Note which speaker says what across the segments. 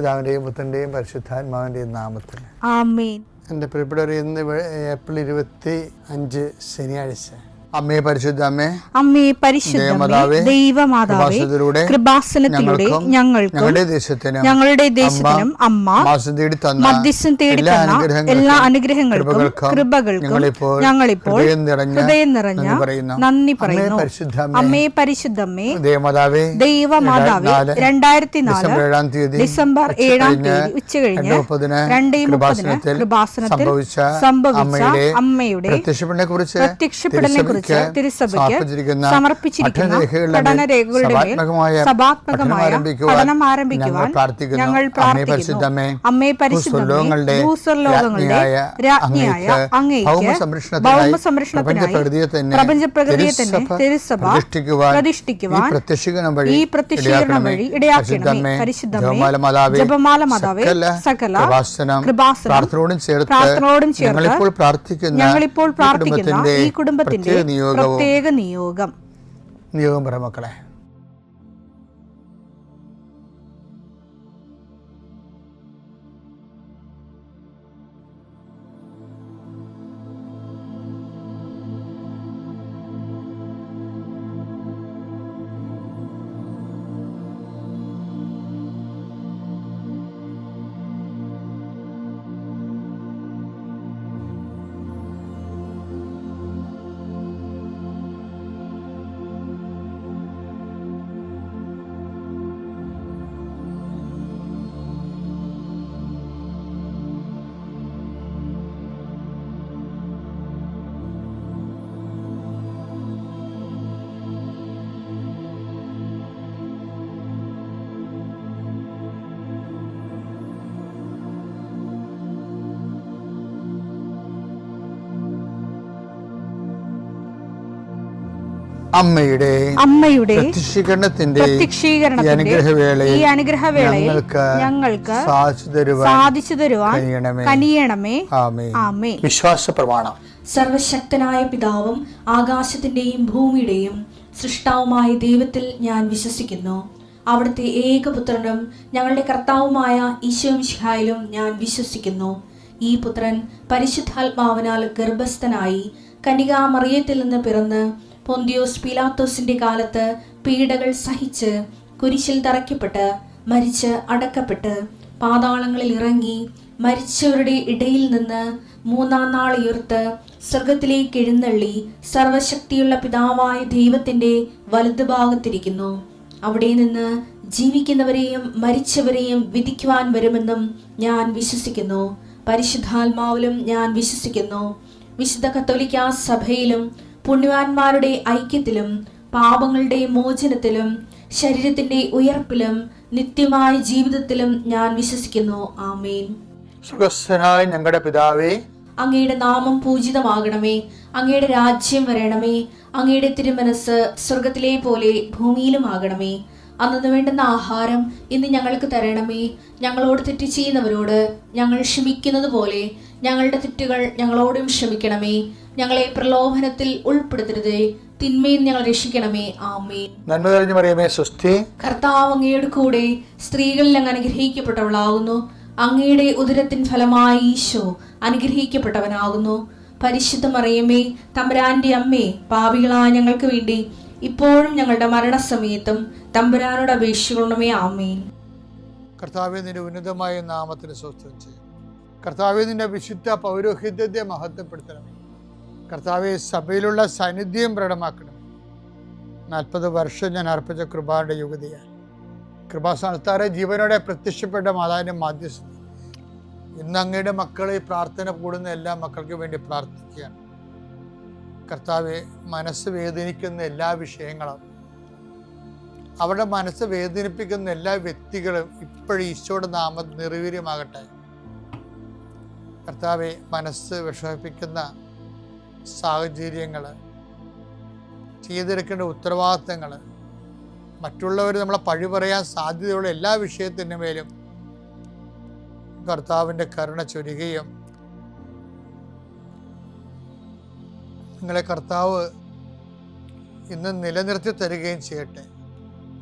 Speaker 1: പിതാവിന്റെയും പുത്രന്റെയും പരിശുദ്ധാത്മാവിന്റെയും നാമത്തിൽ
Speaker 2: ആമേൻ.
Speaker 1: എൻ്റെ പ്രിയപ്പെട്ടവരെ, ഇന്ന് ഏപ്രിൽ 25 ശനിയാഴ്ച. അമ്മേ പരിശുദ്ധ അമ്മേ,
Speaker 2: അമ്മേ പരിശുദ്ധമേ, ദൈവമാതാവേ, കൃപാസനത്തിലൂടെ ഞങ്ങൾക്കും ഞങ്ങളുടെ ദേശത്തിനും അമ്മ മധ്യസ്ഥം തേടി തന്ന എല്ലാ അനുഗ്രഹങ്ങൾക്കും കൃപകൾക്കും ഞങ്ങളിപ്പോൾ ഹൃദയം നിറഞ്ഞ നന്ദി പറയുന്നു. അമ്മേ പരിശുദ്ധമേ, ദൈവമാതാവേ, 2004 ഡിസംബർ 7 ഉച്ചകഴിഞ്ഞ് 2:30 കൃപാസനത്തിൽ സംഭവിച്ച അമ്മയുടെ പ്രത്യക്ഷപ്പെടലിനെ തിരുസഭയ്ക്ക് സമർപ്പിച്ചിരിക്കുന്ന പഠനരേഖകളുടെ മേൽ സഭാത്മകമായ പഠനം ആരംഭിക്കുവാൻ ഞങ്ങൾ പ്രാർത്ഥിക്കുന്നു. അമ്മേ പരിശുദ്ധമേ, ഭൂസ്വർലോകങ്ങളുടെ രാജ്ഞിയായ അങ്ങേയ്ക്ക് ഭൗമസംരക്ഷണത്തിനായി പ്രപഞ്ചപ്രകൃതിയെ തന്നെ തിരുസഭ പ്രതിഷ്ഠിക്കുവാൻ ഈ പ്രത്യക്ഷീകരണം വഴി ഇടയാക്കണമേ. പരിശുദ്ധമേ, ജപമാല മാതാവേ, സകല കൃപാസനം പ്രാർത്ഥനയോടും ചേർത്ത് ഞങ്ങളിപ്പോൾ പ്രാർത്ഥിക്കുന്ന ഈ കുടുംബത്തിന്റെ പ്രത്യേക നിയോഗം
Speaker 1: പറ മക്കളെ.
Speaker 2: അമ്മയുടെ പ്രത്യക്ഷീകരണത്തിന്റെ ഈ അനുഗ്രഹവേളയിൽ ഞങ്ങൾക്ക് സാധിച്ചു തരുവാൻ കനിയണമേ. ആമേൻ.
Speaker 1: വിശ്വാസ പ്രമാണം.
Speaker 3: സർവശക്തനായ പിതാവും ആകാശത്തിന്റെയും ഭൂമിയുടെയും സൃഷ്ടാവുമായ ദൈവത്തിൽ ഞാൻ വിശ്വസിക്കുന്നു. അവിടുത്തെ ഏകപുത്രനും ഞങ്ങളുടെ കർത്താവുമായ ഈശോ മിശിഹായിലും ഞാൻ വിശ്വസിക്കുന്നു. ഈ പുത്രൻ പരിശുദ്ധാത്മാവിനാൽ ഗർഭസ്ഥനായി കന്യകാമറിയത്തിൽ നിന്ന് പിറന്ന് പൊന്തിയോസ് പീലാത്തോസിന്റെ കാലത്ത് പീഡകൾ സഹിച്ച് കുരിശിൽ തറയ്ക്കപ്പെട്ട് മരിച്ച് അടക്കപ്പെട്ട് പാതാളങ്ങളിൽ ഇറങ്ങി മരിച്ചവരുടെ ഇടയിൽ നിന്ന് 3-ാം നാൾ ഉയർത്ത് സ്വർഗത്തിലേക്ക് എഴുന്നള്ളി സർവശക്തിയുള്ള പിതാവായ ദൈവത്തിന്റെ വലതുഭാഗത്തിരിക്കുന്നു. അവിടെ നിന്ന് ജീവിക്കുന്നവരെയും മരിച്ചവരെയും വിധിക്കുവാൻ വരുമെന്നും ഞാൻ വിശ്വസിക്കുന്നു. പരിശുദ്ധാത്മാവിലും ഞാൻ വിശ്വസിക്കുന്നു. വിശുദ്ധ കത്തോലിക്കാ സഭയിലും പുണ്യവാന്മാരുടെ ഐക്യത്തിലും പാപങ്ങളുടെ മോചനത്തിലും ശരീരത്തിന്റെ ഉയർപ്പിലും നിത്യമായ ജീവിതത്തിലും ഞാൻ വിശ്വസിക്കുന്നു. ആമേൻ.
Speaker 1: സുഖസ്ഥനായ ഞങ്ങളുടെ പിതാവേ,
Speaker 3: അങ്ങയുടെ നാമം പൂജിതമാകണമേ. അങ്ങയുടെ രാജ്യം വരണമേ. അങ്ങയുടെ തിരുമനസ് സ്വർഗത്തിലെ പോലെ ഭൂമിയിലും ആകണമേ. അന്നു വേണ്ടുന്ന ആഹാരം ഇന്ന് ഞങ്ങൾക്ക് തരണമേ. ഞങ്ങളോട് തെറ്റ് ചെയ്യുന്നവരോട് ഞങ്ങൾ ക്ഷമിക്കുന്നത് പോലെ ഞങ്ങളുടെ തെറ്റുകൾ ഞങ്ങളോടും ക്ഷമിക്കണമേ. ഞങ്ങളെ പ്രലോഭനത്തിൽ ഉൾപ്പെടുത്തരുതേ, തിന്മയിൽ ഞങ്ങൾ രക്ഷിക്കണമേ. ആമേൻ.
Speaker 1: നന്മ നിറഞ്ഞ മറിയമേ, സ്വസ്തി.
Speaker 3: കർത്താവ് അങ്ങയുടെ കൂടെ സ്ത്രീകളിൽ അങ്ങ് അനുഗ്രഹിക്കപ്പെട്ടവളാകുന്നു. അങ്ങയുടെ ഉദരത്തിൻ ഫലമായി ഈശോ അനുഗ്രഹിക്കപ്പെട്ടവനാകുന്നു. പരിശുദ്ധ മറിയമേ, തമ്പുരാന്റെ അമ്മേ, പാപികളായ ഞങ്ങൾക്ക് വേണ്ടി ഇപ്പോഴും ഞങ്ങളുടെ മരണസമയത്തും തമ്പുരാനോട് അപേക്ഷിക്കണമേ. ആമേൻ.
Speaker 1: കർത്താവേ, നിന്റെ ഉന്നതമായ നാമത്തിന് സ്വസ്ഥം ചെയ്യും. കർത്താവേ, നിന്റെ വിശുദ്ധ പൗരോഹിത്യത്തെ മഹത്വപ്പെടുത്തണമേ. കർത്താവെ, സഭയിലുള്ള സാന്നിധ്യം പ്രകടമാക്കണം. 40 വർഷം ഞാൻ അർപ്പിച്ച കൃപാന്റെ യുഗതിയാൽ കൃപാസ്ഥാനത്താറെ ജീവനോടെ പ്രത്യക്ഷപ്പെട്ട മാതാവിന്റെ മാധ്യസ്ഥ ഇന്ന് അങ്ങയുടെ മക്കളെ പ്രാർത്ഥന കൂടുന്ന എല്ലാ മക്കൾക്കും വേണ്ടി പ്രാർത്ഥിക്കുകയാണ്. കർത്താവെ, മനസ്സ് വേദനിക്കുന്ന എല്ലാ വിഷയങ്ങളും, അവരുടെ മനസ്സ് വേദനിപ്പിക്കുന്ന എല്ലാ വ്യക്തികളും ഇപ്പോഴും ഈശോയുടെ നാമം നിർവീര്യമാകട്ടെ. കർത്താവെ, മനസ്സ് വിഷമിപ്പിക്കുന്ന സാഹചര്യങ്ങൾ, ചെയ്തെടുക്കേണ്ട ഉത്തരവാദിത്തങ്ങൾ, മറ്റുള്ളവർ നമ്മളെ പഴി പറയാൻ സാധ്യതയുള്ള എല്ലാ വിഷയത്തിൻ്റെ മേലും കർത്താവിൻ്റെ കരുണ ചൊരികയും നിങ്ങളെ കർത്താവ് ഇന്ന് നിലനിർത്തി തരികയും ചെയ്യട്ടെ.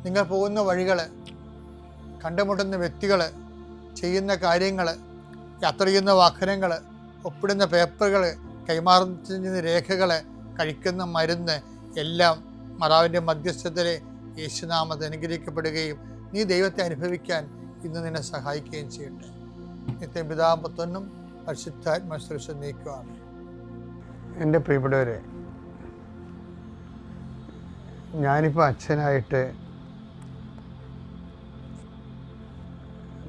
Speaker 1: നിങ്ങൾ പോകുന്ന വഴികൾ, കണ്ടുമുട്ടുന്ന വ്യക്തികൾ, ചെയ്യുന്ന കാര്യങ്ങൾ, യാത്ര ചെയ്യുന്ന വാഹനങ്ങൾ, ഒപ്പിടുന്ന പേപ്പറുകൾ, കൈമാറുന്ന രേഖകൾ, കഴിക്കുന്ന മരുന്ന് എല്ലാം മാതാവിൻ്റെ മധ്യസ്ഥതയിൽ യേശുനാമത്തിൽ അനുഗ്രഹിക്കപ്പെടുകയും നീ ദൈവത്തെ അനുഭവിക്കാൻ ഇന്ന് നിന്നെ സഹായിക്കുകയും ചെയ്യട്ടെ. നിത്യം പിതാവും പുത്രനും പരിശുദ്ധാത്മാവിനെ നീക്കുവാണ്. എൻ്റെ പ്രിയപ്പെട്ടവരെ, ഞാനിപ്പോൾ അച്ഛനായിട്ട്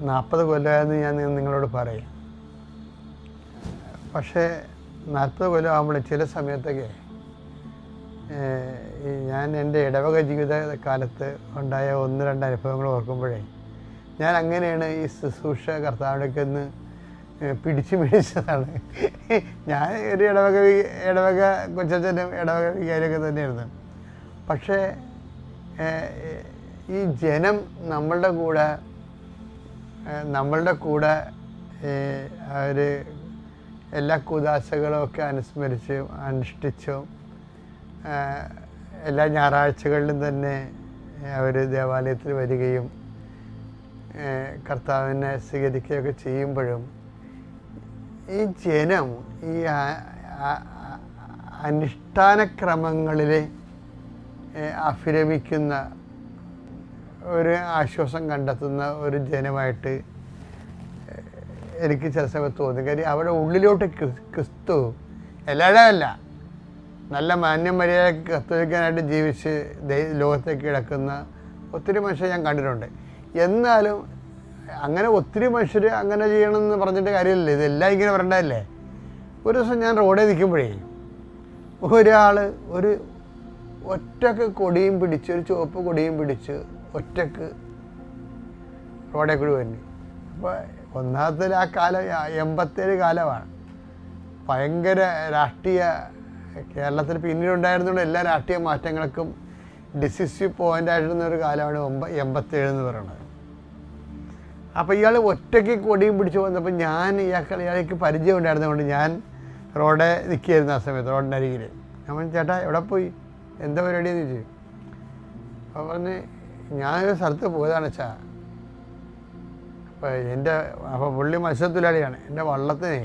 Speaker 1: 40 കൊല്ലമായെന്ന് ഞാൻ നിങ്ങളോട് പറയാം. പക്ഷേ 40 കൊല്ലം ആകുമ്പോൾ ചില സമയത്തൊക്കെ ഞാൻ എൻ്റെ ഇടവക ജീവിത കാലത്ത് ഉണ്ടായ 1-2 അനുഭവങ്ങൾ ഓർക്കുമ്പോഴേ ഞാൻ അങ്ങനെയാണ് ഈ ശുശ്രൂഷ കർത്താവിനൊക്കെ ഒന്ന് പിടിച്ചു മേടിച്ചതാണ്. ഞാൻ ഒരു ഇടവക കൊച്ചച്ഛനും ഇടവക വികാരിയൊക്കെ തന്നെയായിരുന്നു. പക്ഷേ ഈ ജനം നമ്മളുടെ കൂടെ അവർ എല്ലാ കൂദാശകളും ഒക്കെ അനുസ്മരിച്ചും അനുഷ്ഠിച്ചും എല്ലാ ഞായറാഴ്ചകളിലും തന്നെ അവർ ദേവാലയത്തിൽ വരികയും കർത്താവിനെ സ്വീകരിക്കുകയൊക്കെ ചെയ്യുമ്പോഴും ഈ ജനം ഈ അനുഷ്ഠാനക്രമങ്ങളിൽ അഭിരമിക്കുന്ന ഒരു ആശ്വാസം കണ്ടെത്തുന്ന ഒരു ജനമായിട്ട് എനിക്ക് ചില സമയത്ത് തോന്നി. കാര്യം അവിടെ ഉള്ളിലോട്ട് ക്രിസ്തു എല്ലാവരും അല്ല, നല്ല മാന്യം മര്യാദയ്ക്ക് കത്തോലിക്കാനായിട്ട് ജീവിച്ച് ലോകത്തേക്ക് കിടക്കുന്ന ഒത്തിരി മനുഷ്യരെ ഞാൻ കണ്ടിട്ടുണ്ട്. എന്നാലും അങ്ങനെ ഒത്തിരി മനുഷ്യർ അങ്ങനെ ചെയ്യണമെന്ന് പറഞ്ഞിട്ട് കാര്യമില്ല, ഇതെല്ലാം ഇങ്ങനെ പറയേണ്ടതല്ലേ. ഒരു ദിവസം ഞാൻ റോഡിൽ നിൽക്കുമ്പോഴേ ഒരാൾ ഒരു ഒറ്റക്ക് കൊടിയും പിടിച്ച്, ഒരു ചുവപ്പ് കൊടിയും പിടിച്ച് ഒറ്റക്ക് റോഡിൽ കൂടി വരുന്നു. അപ്പോൾ ഒന്നാമത്തെ ആ കാലം 87 കാലമാണ്. ഭയങ്കര രാഷ്ട്രീയ കേരളത്തിൽ പിന്നീടുണ്ടായിരുന്നുള്ള എല്ലാ രാഷ്ട്രീയ മാറ്റങ്ങൾക്കും ഡിസിസീവ് പോയിൻ്റായിരുന്ന ഒരു കാലമാണ് 87 എന്ന് പറയുന്നത്. അപ്പോൾ ഇയാൾ ഒറ്റയ്ക്ക് കൊടിയും പിടിച്ച് വന്നപ്പോൾ ഇയാൾക്ക് പരിചയം ഉണ്ടായിരുന്നതുകൊണ്ട് ഞാൻ റോഡിൽ നിൽക്കുകയായിരുന്നു. ആ സമയത്ത് റോഡിൻ്റെ അരികിൽ ഞാൻ ചേട്ടാ എവിടെ പോയി, എന്താ പരിപാടിയെന്ന് ചോദിച്ചു. അപ്പോൾ പറഞ്ഞ് ഞാനൊരു സ്ഥലത്ത് പോയതാണ് വെച്ചാ. അപ്പോൾ പുള്ളി മത്സ്യത്തൊഴിലാളിയാണ്. എൻ്റെ വള്ളത്തിനെ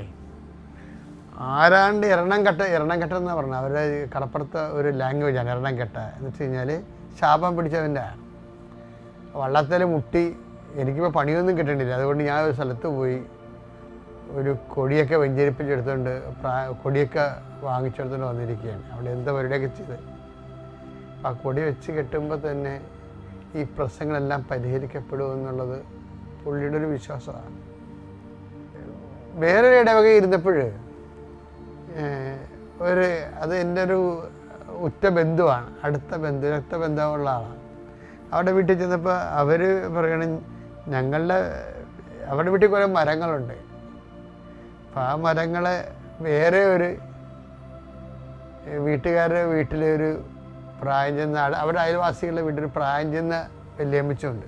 Speaker 1: ആരാണ്ട് എറണംകെട്ട എന്നാണ് പറഞ്ഞത്. അവരുടെ കടപ്പുറത്തെ ഒരു ലാംഗ്വേജാണ് എറണംകെട്ട എന്ന് വെച്ച് കഴിഞ്ഞാൽ ശാപം പിടിച്ചവൻ്റെ. വള്ളത്തിൽ മുട്ടി എനിക്കിപ്പോൾ പണിയൊന്നും കിട്ടേണ്ടില്ല. അതുകൊണ്ട് ഞാൻ ഒരു സ്ഥലത്ത് പോയി ഒരു കൊടിയൊക്കെ വെഞ്ചരിപ്പിച്ചെടുത്തുകൊണ്ട് കൊടിയൊക്കെ വാങ്ങിച്ചെടുത്തുകൊണ്ട് വന്നിരിക്കുകയാണ്. അവിടെ എന്താ പരിപാടിയൊക്കെ ചെയ്ത് ആ കൊടി വെച്ച് കെട്ടുമ്പോൾ തന്നെ ഈ പ്രശ്നങ്ങളെല്ലാം പരിഹരിക്കപ്പെടുമെന്നുള്ളത് പുള്ളിയുടെ ഒരു വിശ്വാസമാണ്. വേറൊരു ഇടവക ഇരുന്നപ്പോൾ അത് എൻ്റെ ഒരു ഉറ്റ ബന്ധുവാണ്, അടുത്ത രക്തബന്ധമുള്ള ആളാണ്. അവിടെ വീട്ടിൽ ചെന്നപ്പോൾ അവർ പറയണം അവരുടെ വീട്ടിൽ കുറേ മരങ്ങളുണ്ട്. അപ്പം ആ മരങ്ങൾ വേറെ ഒരു വീട്ടുകാരുടെ വീട്ടിലെ ഒരു പ്രായം ചെന്ന അവിടെ അയൽവാസികളുടെ വീട്ടിൽ പ്രായം ചെന്ന വല്യമ്മച്ചുണ്ട്.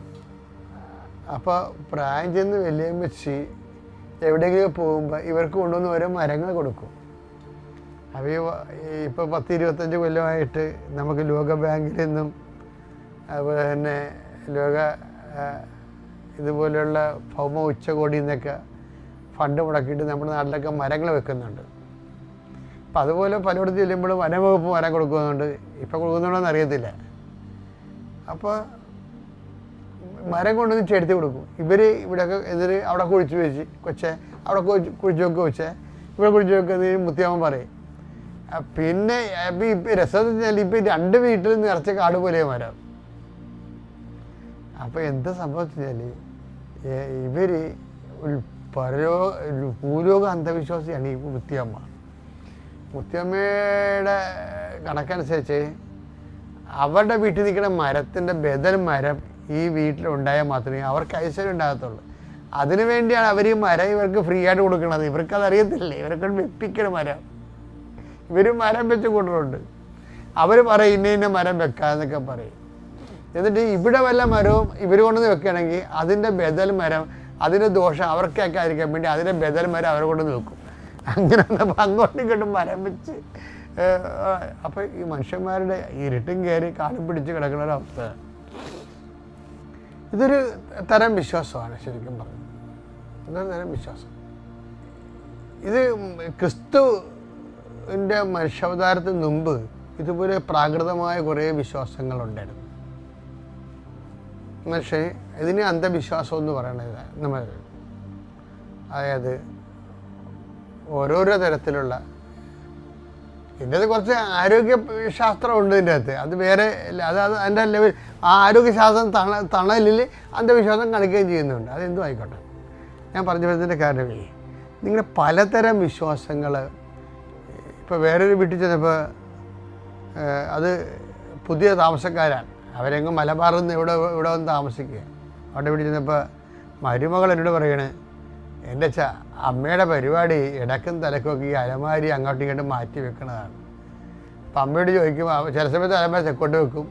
Speaker 1: അപ്പോൾ പ്രായം ചെന്ന് വല്യമ്മച്ചി എവിടെയെങ്കിലും പോകുമ്പോൾ ഇവർക്ക് കൊണ്ടുവന്ന് ഓരോ മരങ്ങൾ കൊടുക്കും. അപ്പോൾ ഇപ്പോൾ 10-25 കൊല്ലമായിട്ട് നമുക്ക് ലോക ബാങ്കിൽ നിന്നും അതുപോലെ തന്നെ ഇതുപോലെയുള്ള ഭൗമ ഉച്ചകോടിയിൽ നിന്നൊക്കെ ഫണ്ട് മുടക്കിയിട്ട് നമ്മുടെ നാട്ടിലൊക്കെ മരങ്ങൾ വെക്കുന്നുണ്ട്. അപ്പം അതുപോലെ പലയിടത്ത് ചെല്ലുമ്പോഴും വനംവകുപ്പ് മരം കൊടുക്കുന്നുണ്ട്. ഇപ്പോൾ കൊടുക്കുന്നുണ്ടോയെന്ന് അറിയത്തില്ല. അപ്പോൾ മരം കൊണ്ടുവന്ന് ചെടുത്തി കൊടുക്കും. ഇവിടെയൊക്കെ അവിടെ കുഴിച്ച് വെച്ച് അവിടെ കുഴിച്ച് വെക്കുക ഇവിടെ കുഴിച്ച് വെക്കുന്നതിന് മുത്തിയമ്മ പറയും. പിന്നെ ഇപ്പം രസമെന്ന് വെച്ചാൽ ഇപ്പം 2 വീട്ടിൽ നിറച്ച കാട് പോലെ മരം. അപ്പോൾ എന്താ സംഭവിച്ചാൽ ഇവർ ഭൂലോക അന്ധവിശ്വാസിയാണ് ഈ മുത്തിയമ്മ. മുത്തിയമ്മയുടെ കണക്കനുസരിച്ച് അവരുടെ വീട്ടിൽ നിൽക്കുന്ന മരത്തിൻ്റെ ബദൽ മരം ഈ വീട്ടിലുണ്ടായാൽ മാത്രമേ അവർക്ക് ഐശ്വര്യം ഉണ്ടാകത്തുള്ളൂ. അതിനു വേണ്ടിയാണ് അവർ ഈ മരം ഇവർക്ക് ഫ്രീ ആയിട്ട് കൊടുക്കുന്നത്. ഇവർക്കതറിയത്തില്ലേ, ഇവർക്ക് വെപ്പിക്കണ മരം. ഇവർ മരം വെച്ച് കൊണ്ടുണ്ട്. അവർ പറയും ഇന്ന മരം വെക്കാന്നൊക്കെ പറയും. എന്നിട്ട് ഇവിടെ വല്ല മരവും ഇവർ കൊണ്ടുവന്ന് വെക്കുകയാണെങ്കിൽ അതിൻ്റെ ബദൽ മരം, അതിൻ്റെ ദോഷം അവർക്കൊക്കെ ആയിരിക്കാൻ വേണ്ടി അതിൻ്റെ ബദൽ മരം അവരെ കൊണ്ടുവന്ന് വെക്കും. അങ്ങനെ വന്നപ്പോൾ അങ്ങോട്ടും ഇങ്ങോട്ടും മരം വെച്ച് അപ്പോൾ ഈ മനുഷ്യന്മാരുടെ ഇരുട്ടും കയറി കാടും പിടിച്ച് കിടക്കുന്ന ഒരവസ്ഥ. ഇതൊരു തരം വിശ്വാസമാണ് ശരിക്കും പറഞ്ഞത്. അതൊരു തരം വിശ്വാസം. ഇത് ക്രിസ്തുവിൻ്റെ മനുഷ്യാവതാരത്തിന് മുമ്പ് ഇതുപോലെ പ്രാകൃതമായ കുറേ വിശ്വാസങ്ങളുണ്ടായിരുന്നു. മനുഷ്യന് ഇതിന് അന്ധവിശ്വാസം എന്ന് പറയുന്നത് നമ്മൾ, അതായത് ഓരോരോ തരത്തിലുള്ള, ഇതിൻ്റെ കുറച്ച് ആരോഗ്യശാസ്ത്രമുണ്ട് ഇതിൻ്റെ അകത്ത്, അത് വേറെ അത് അതിൻ്റെ ലെവൽ. ആ ആരോഗ്യശാസ്ത്രം തണലിൽ അന്ധവിശ്വാസം കാണിക്കുകയും ചെയ്യുന്നുണ്ട്. അതെന്തും ആയിക്കോട്ടെ. ഞാൻ പറഞ്ഞു വരുന്നതിൻ്റെ കാരണമേ, നിങ്ങളുടെ പലതരം വിശ്വാസങ്ങൾ. ഇപ്പോൾ വേറൊരു വീട്ടിൽ ചെന്നപ്പോൾ അത് പുതിയ താമസക്കാരാണ്, അവരെങ്ങും മലബാറിൽ നിന്ന് ഇവിടെ വന്ന് താമസിക്കുക. അവിടെ വീട്ടിൽ ചെന്നപ്പോൾ മരുമകൾ എന്നോട് പറയണേ, എൻ്റെ അമ്മയുടെ പരിപാടി ഇടക്കും തലക്കൊക്കെ ഈ അലമാരി അങ്ങോട്ടും ഇങ്ങോട്ടും മാറ്റി വെക്കുന്നതാണ്. അപ്പം അമ്മയോട് ചോദിക്കും, ചില സമയത്ത് അലമാരി തെക്കോട്ട് വെക്കും,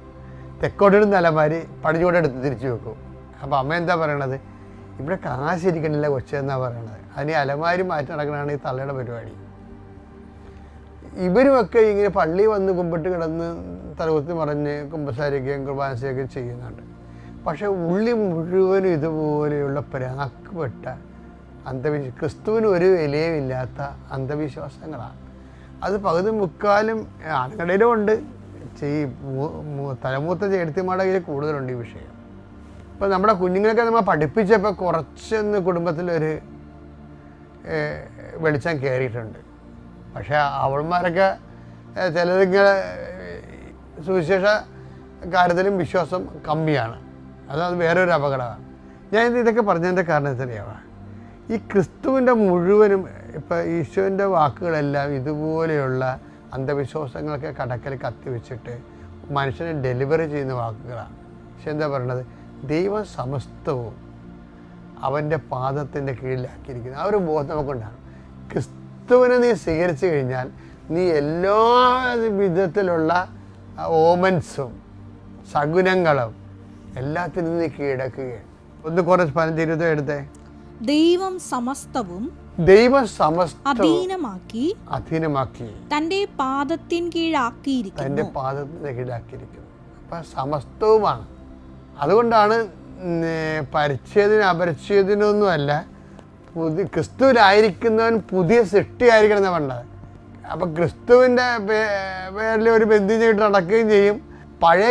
Speaker 1: തെക്കോട്ടിടുന്ന അലമാരി പടിഞ്ഞോട്ടെടുത്ത് തിരിച്ചു വെക്കും. അപ്പോൾ അമ്മ എന്താ പറയണത്, ഇവിടെ കാശിരിക്കണില്ല കൊച്ചെന്നാണ് പറയണത്. അതിന് അലമാരി മാറ്റി നടക്കണതാണ് ഈ തള്ളയുടെ പരിപാടി. ഇവരുമൊക്കെ ഇങ്ങനെ പള്ളി വന്ന് കുമ്പിട്ട് കിടന്ന് തലകുത്തി മറിഞ്ഞ് കുമ്പസാരിക്കുകയും കുർബാനസയൊക്കെ ചെയ്യുന്നുണ്ട്. പക്ഷേ ഉള്ളി മുഴുവനും ഇതുപോലെയുള്ള പ്രാക്കപ്പെട്ട ക്രിസ്തുവിന് ഒരു വിലയുമില്ലാത്ത അന്ധവിശ്വാസങ്ങളാണ്. അത് പകുതി മുക്കാലും ആണുങ്ങളിലും ഉണ്ട്, തലമൂത്ത ചേട്ടത്തിമാരുടെ കയ്യിൽ കൂടുതലുണ്ട് ഈ വിഷയം. ഇപ്പോൾ നമ്മുടെ കുഞ്ഞുങ്ങളൊക്കെ നമ്മൾ പഠിപ്പിച്ചപ്പോൾ കുറച്ചൊന്ന് കുടുംബത്തിലൊരു വെളിച്ചം കയറിയിട്ടുണ്ട്. പക്ഷേ അവൾമാരൊക്കെ ചിലതിങ്ങനെ സുവിശേഷ കാര്യത്തിലും വിശ്വാസം കമ്മിയാണ്. അത് വേറൊരു അപകടമാണ്. ഞാൻ ഇതൊക്കെ പറഞ്ഞതിൻ്റെ കാരണം എത്രയാവാം, ഈ ക്രിസ്തുവിൻ്റെ മുഴുവനും ഇപ്പം ഈശോൻ്റെ വാക്കുകളെല്ലാം ഇതുപോലെയുള്ള അന്ധവിശ്വാസങ്ങളൊക്കെ കടക്കൽ കത്തിവെച്ചിട്ട് മനുഷ്യനെ ഡെലിവറി ചെയ്യുന്ന വാക്കുകളാണ്. പക്ഷെ എന്താ പറയണത്, ദൈവം സമസ്തവും അവൻ്റെ പാദത്തിൻ്റെ കീഴിലാക്കിയിരിക്കുന്നത്. ആ ഒരു ബോധം നമുക്കുണ്ടാകും. ക്രിസ്തുവിനെ നീ സ്വീകരിച്ചു കഴിഞ്ഞാൽ നീ എല്ലാ വിധത്തിലുള്ള ഓമൻസും ശകുനങ്ങളും എല്ലാത്തിനും നീ കീഴടക്കുകയാണ്. ഒന്ന് കുറച്ച് 15-20 എടുത്തേ.
Speaker 2: ദൈവം സമസ്തവും
Speaker 1: അധീനമാക്കി
Speaker 2: തന്റെ പാദത്തിന് കീഴാക്കിയിരിക്കുന്നു.
Speaker 1: അപ്പൊ സമസ്തവുമാണ്. അതുകൊണ്ടാണ് പരിച്ഛേദന അപരിച്ഛേദനൊന്നുമല്ല, ക്രിസ്തുവിലായിരിക്കുന്നവൻ പുതിയ സൃഷ്ടിയായിരിക്കണം എന്ന് പറഞ്ഞത്. അപ്പം ക്രിസ്തുവിൻ്റെ പേരിൽ ഒരു ബന്ധം ചെയ്തിട്ട് നടക്കുകയും ചെയ്യും. പഴയ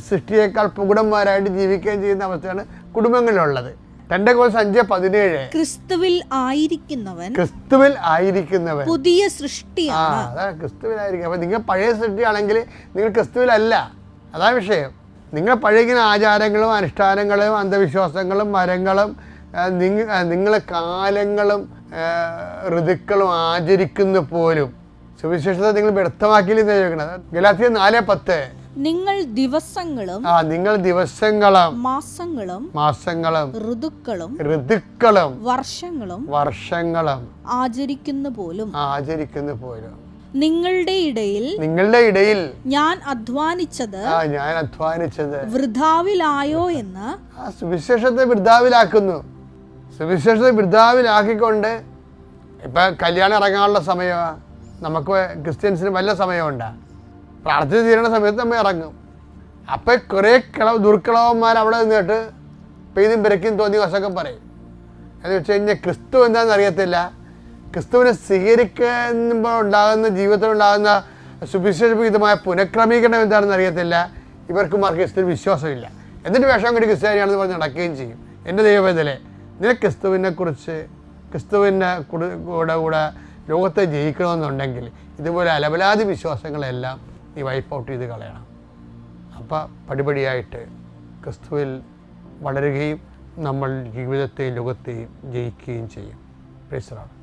Speaker 1: സൃഷ്ടിയേക്കാൾ പുകുടന്മാരായിട്ട് ജീവിക്കുകയും ചെയ്യുന്ന അവസ്ഥയാണ് കുടുംബങ്ങളിലുള്ളത്. 2:5-17
Speaker 2: ക്രിസ്തുവിൽ ആയിരിക്കുന്നവൻ
Speaker 1: പുതിയ സൃഷ്ടിയാണ്. അതാണ് ക്രിസ്തുവിലായിരിക്കും. അപ്പം നിങ്ങൾ പഴയ സൃഷ്ടിയാണെങ്കിൽ നിങ്ങൾ ക്രിസ്തുവിലല്ല. അതാണ് വിഷയം. നിങ്ങൾ പഴയ ആചാരങ്ങളും അനുഷ്ഠാനങ്ങളും അന്ധവിശ്വാസങ്ങളും മരങ്ങളും നിങ്ങൾ കാലങ്ങളും ഋതുക്കളും ആചരിക്കുന്ന പോലും സുവിശേഷത്തെ നിങ്ങൾ വ്യക്തമാക്കിയില്ലെന്ന് ചോദിക്കണത്. ഗലാത്യർ 4:10
Speaker 2: നിങ്ങൾ ദിവസങ്ങളും
Speaker 1: മാസങ്ങളും
Speaker 2: ഋതുക്കളും
Speaker 1: വർഷങ്ങളും
Speaker 2: ആചരിക്കുന്നു പോലും
Speaker 1: നിങ്ങളുടെ ഇടയിൽ ഞാൻ അധ്വാനിച്ചത്
Speaker 2: വൃഥാവിലായോ എന്ന്
Speaker 1: സുവിശേഷത്തെ വൃഥാവിലാക്കിക്കൊണ്ട് ഇപ്പൊ കല്യാണം ഇറങ്ങാനുള്ള സമയമാണ്. നമുക്ക് ക്രിസ്ത്യൻസിന് വല്ല സമയമുണ്ടാ, പ്രാർത്ഥന തീരുന്ന സമയത്ത് നമ്മൾ ഇറങ്ങും. അപ്പം കുറേ ദുർക്കിളവന്മാർ അവിടെ നിന്നിട്ട് പെയ്തും പെരക്കും തോന്നിയ വശമൊക്കെ പറയും. എന്ന് വെച്ച് കഴിഞ്ഞാൽ ക്രിസ്തു എന്താണെന്ന് അറിയത്തില്ല, ക്രിസ്തുവിനെ സ്വീകരിക്കുമ്പോൾ ഉണ്ടാകുന്ന ജീവിതത്തിലുണ്ടാകുന്ന സുവിശേഷവിധമായ പുനഃക്രമീകരണം എന്താണെന്ന് അറിയത്തില്ല. ഇവർക്കുമാർക്ക് ക്രിസ്തുവിന് വിശ്വാസമില്ല. എന്നിട്ട് വേഷം കെട്ടി ക്രിസ്ത്യാനിയാണെന്ന് പറഞ്ഞ് നടക്കുകയും ചെയ്യും. എൻ്റെ ദൈവവേദനെ, നിനക്ക് ക്രിസ്തുവിൻ്റെ കൂടെ ലോകത്തെ ജയിക്കണമെന്നുണ്ടെങ്കിൽ ഇതുപോലെ അലബലാതി വിശ്വാസങ്ങളെല്ലാം നീ വൈപ്പ് ഔട്ട് ചെയ്ത് കളയണം. അപ്പോൾ പടിപടിയായിട്ട് ക്രിസ്തുവിൽ വളരുകയും നമ്മൾ ജീവിതത്തെയും ലോകത്തെയും ജയിക്കുകയും ചെയ്യും. Praise the Lord.